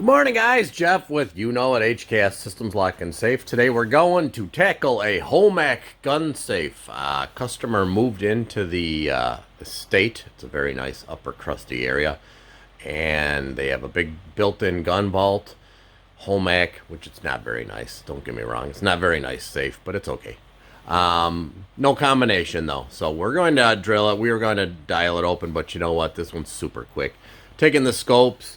Morning guys, Jeff with HCast Systems Lock and Safe. Today we're going to tackle a Holmac gun safe. Customer moved into the estate. It's a very nice upper crusty area. And they have a big built-in gun vault. Holmac, which it's not very nice. Don't get me wrong. It's not very nice safe, but it's okay. No combination though. So we're going to drill it. We were going to dial it open, but you know what? This one's super quick. Taking the scopes.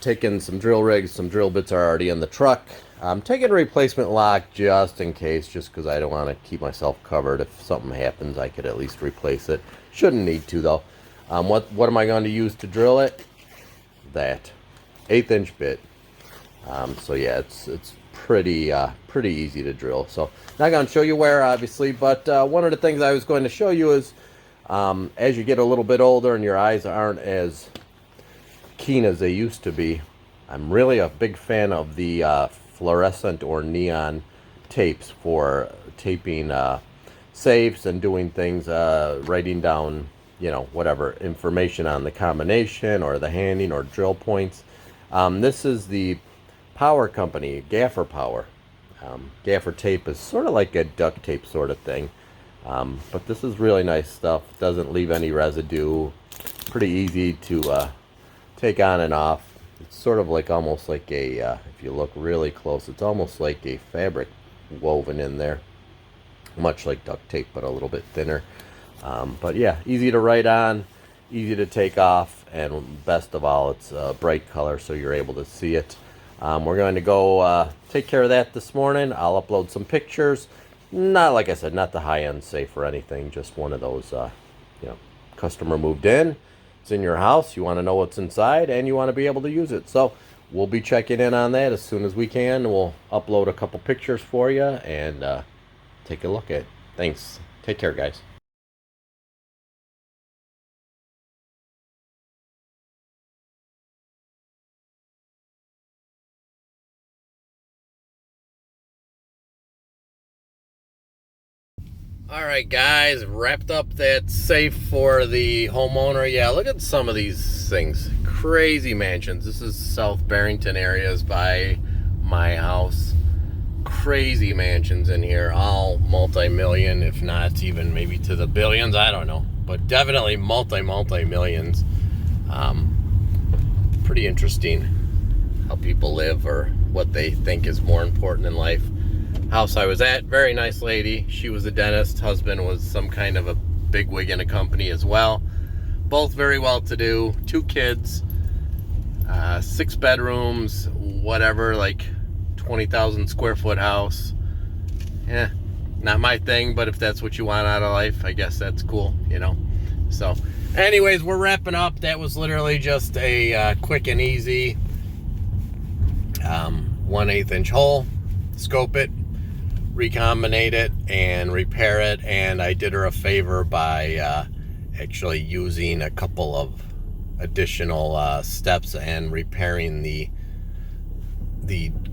Taking some drill rigs, some drill bits are already in the truck. I'm taking a replacement lock just in case, just because I don't want to keep myself covered. If something happens, I could at least replace it. Shouldn't need to though. What am I going to use to drill it? That 1/8" bit. So yeah, it's pretty easy to drill. So not going to show you where obviously, but one of the things I was going to show you is as you get a little bit older and your eyes aren't as keen as they used to be, I'm really a big fan of the fluorescent or neon tapes for taping safes and doing things, writing down, whatever information on the combination or the handing or drill points. This is the Power Company, Gaffer Power. Gaffer tape is sort of like a duct tape sort of thing, but this is really nice stuff. It doesn't leave any residue. Pretty easy to take on and off. It's sort of like almost like a if you look really close, it's almost like a fabric woven in there, much like duct tape but a little bit thinner. But yeah, easy to write on, easy to take off, and best of all, it's a bright color so you're able to see it. We're going to go take care of that this morning. I'll upload some pictures. Not, like I said, not the high-end safe or anything, just one of those customer moved in. It's in your house, you want to know what's inside, and you want to be able to use it. So we'll be checking in on that as soon as we can. We'll upload a couple pictures for you and take a look at it. Thanks. Take care, guys. Alright guys, wrapped up that safe for the homeowner. Yeah, look at some of these things. Crazy mansions. This is South Barrington areas by my house. Crazy mansions in here. All multi-million, if not even maybe to the billions. I don't know. But definitely multi-millions. Pretty interesting how people live or what they think is more important in life. House I was at, very nice lady. She was a dentist. Husband was some kind of a bigwig in a company as well. Both very well to do. 2 kids, 6 bedrooms, whatever, like 20,000 square foot house. Yeah, not my thing, but if that's what you want out of life, I guess that's cool, So anyways, we're wrapping up. That was literally just a quick and easy 1/8" hole. Scope it, recombinate it, and repair it. And I did her a favor by actually using a couple of additional steps and repairing the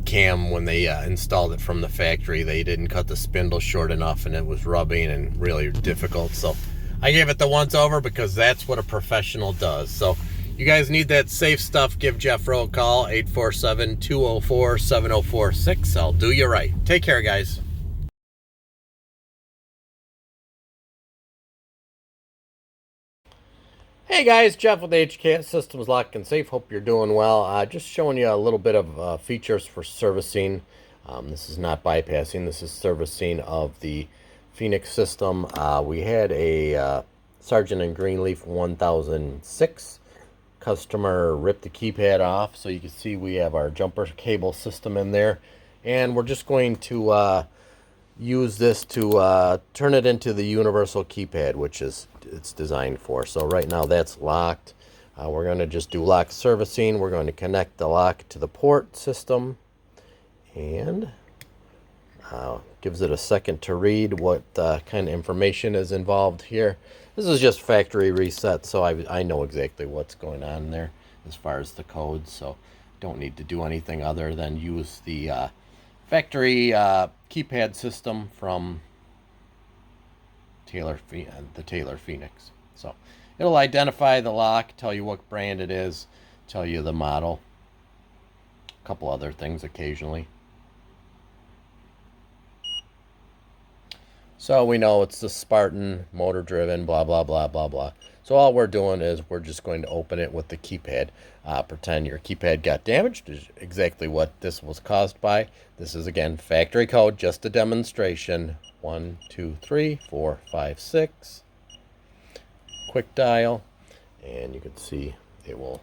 cam when they installed it from the factory. They didn't cut the spindle short enough and it was rubbing and really difficult. So I gave it the once over because that's what a professional does. So you guys need that safe stuff, give Jeff Rowe a call, 847-204-7046. I'll do you right. Take care, guys. Hey guys, Jeff with HCast Systems Lock and Safe. Hope you're doing well. Just showing you a little bit of features for servicing. This is not bypassing. This is servicing of the Phoenix system. We had a Sargent Greenleaf 1006. Customer ripped the keypad off, so you can see we have our jumper cable system in there. And we're just going to use this to turn it into the universal keypad, which is it's designed for. So right now that's locked. We're going to just do lock servicing. We're going to connect the lock to the port system, and gives it a second to read what kind of information is involved here. This is just factory reset, so I know exactly what's going on there as far as the code, so don't need to do anything other than use the factory keypad system from the Taylor Phoenix. So it'll identify the lock, tell you what brand it is, tell you the model. couple other things occasionally. So we know it's the Spartan, motor driven, blah, blah, blah, blah, blah. So all we're doing is we're just going to open it with the keypad. Pretend your keypad got damaged, is exactly what this was caused by. This is, again, factory code, just a demonstration. 1, 2, 3, 4, 5, 6. Quick dial. And you can see it will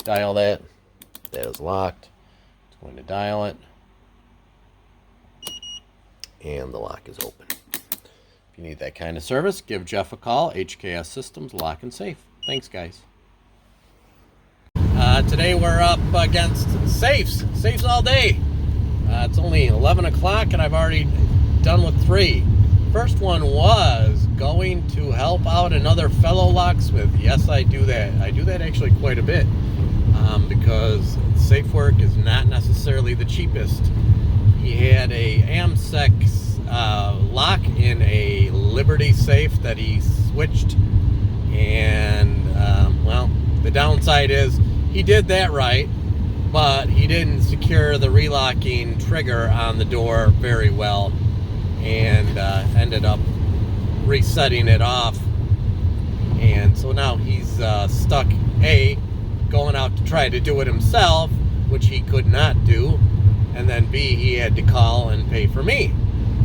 dial that. That is locked. It's going to dial it. And the lock is open. If you need that kind of service, give Jeff a call. HKS Systems, Lock and Safe. Thanks, guys. Today we're up against safes. Safes all day. It's only 11 o'clock and I've already done with 3. First one was going to help out another fellow locksmith. Yes, I do that. I do that actually quite a bit because safe work is not necessarily the cheapest. He had a AMSEC lock in a Liberty safe that he switched, and well, the downside is he did that right, but he didn't secure the relocking trigger on the door very well, and ended up resetting it off, and so now he's stuck going out to try to do it himself, which he could not do, and then B, he had to call and pay for me.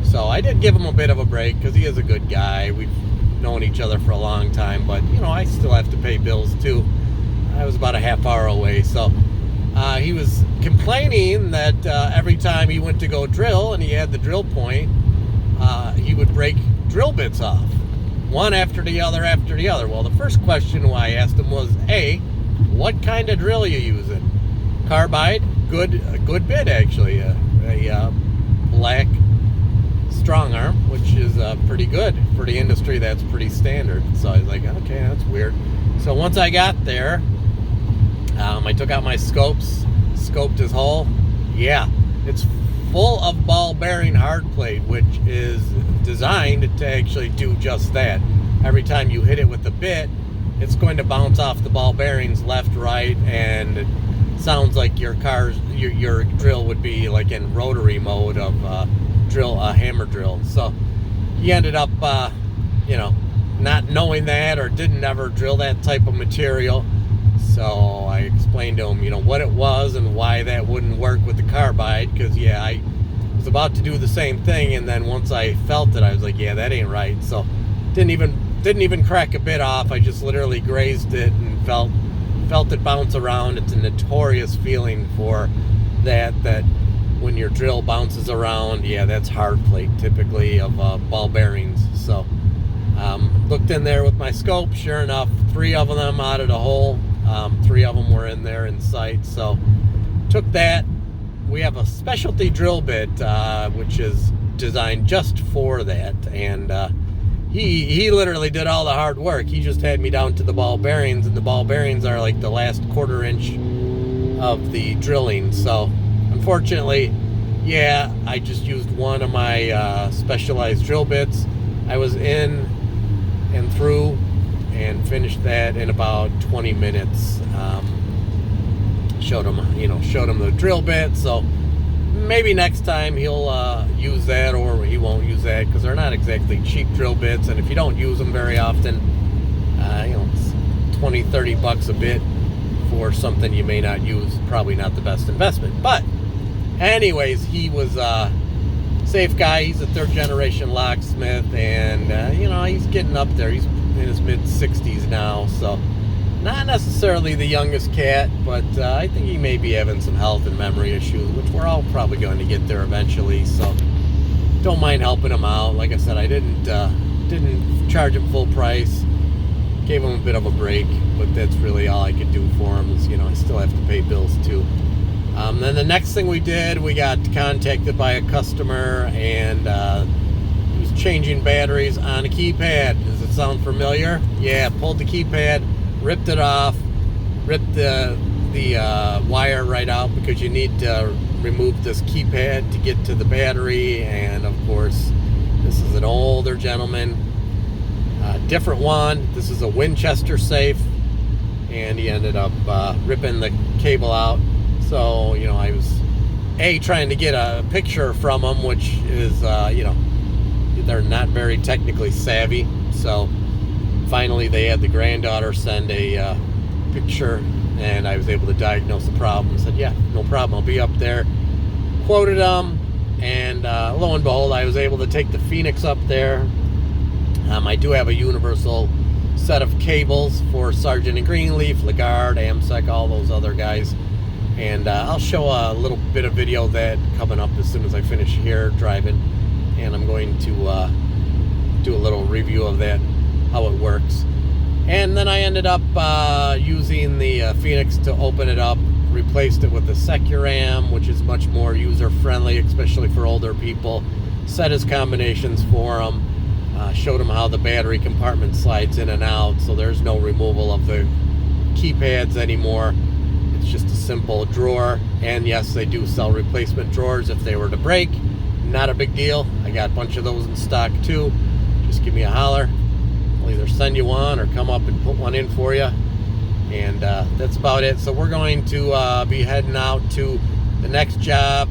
So I did give him a bit of a break because he is a good guy. We've known each other for a long time, but you know, I still have to pay bills too. I was about a half hour away, so he was complaining that every time he went to go drill and he had the drill point, he would break drill bits off, one after the other after the other. Well, the first question I asked him was, A, what kind of drill are you using? Carbide, good bit actually, a black strong arm, which is pretty good for the industry. That's pretty standard. So I was like, okay, that's weird. So once I got there, I took out my scopes, scoped his hole. Yeah, it's full of ball bearing hard plate, which is designed to actually do just that. Every time you hit it with the bit, it's going to bounce off the ball bearings left, right, and it sounds like your drill would be like in rotary mode of hammer drill. So he ended up, not knowing that, or didn't ever drill that type of material. So I explained to him, what it was and why that wouldn't work with the carbide. Because I was about to do the same thing, and then once I felt it, I was like, yeah, that ain't right. So didn't even crack a bit off. I just literally grazed it and felt it bounce around. It's a notorious feeling for that when your drill bounces around. Yeah, that's hard plate typically of ball bearings. So looked in there with my scope. Sure enough, 3 of them out of the hole. 3 of them were in there in sight. So took that. We have a specialty drill bit which is designed just for that, and he literally did all the hard work. He just had me down to the ball bearings, and the ball bearings are like the last 1/4 inch of the drilling. So unfortunately, yeah, I just used one of my specialized drill bits. I was in and through and finished that in about 20 minutes. Showed him the drill bit. So maybe next time he'll use that, or he won't use that, because they're not exactly cheap drill bits, and if you don't use them very often, it's $20-30 a bit for something you may not use. Probably not the best investment. But anyways, he was a safe guy. He's a 3rd generation locksmith, and he's getting up there. He's in his mid-60s now, so not necessarily the youngest cat, but I think he may be having some health and memory issues, which we're all probably going to get there eventually. So don't mind helping him out. Like I said, I didn't charge him full price. Gave him a bit of a break, but that's really all I could do for him. Is I still have to pay bills too. Then the next thing we did, we got contacted by a customer, and he was changing batteries on a keypad. Does it sound familiar? Yeah, pulled the keypad, ripped it off, ripped the wire right out, because you need to remove this keypad to get to the battery. And of course, this is an older gentleman, different one. This is a Winchester safe, and he ended up ripping the cable out, So, you know, I was trying to get a picture from them, which is, you know, they're not very technically savvy. So finally they had the granddaughter send a picture, and I was able to diagnose the problem. Said, yeah, no problem, I'll be up there. Quoted them, and lo and behold, I was able to take the Phoenix up there. I do have a universal set of cables for Sargent Greenleaf, Lagarde, AMSEC, all those other guys. And I'll show a little bit of video of that coming up as soon as I finish here driving. And I'm going to do a little review of that, how it works. And then I ended up using the Phoenix to open it up, replaced it with the Securam, which is much more user-friendly, especially for older people. Set his combinations for them. Showed them how the battery compartment slides in and out, so there's no removal of the keypads anymore. It's just a simple drawer. And yes, they do sell replacement drawers if they were to break. Not a big deal. I got a bunch of those in stock too. Just give me a holler. I'll either send you one or come up and put one in for you. And that's about it. So we're going to be heading out to the next job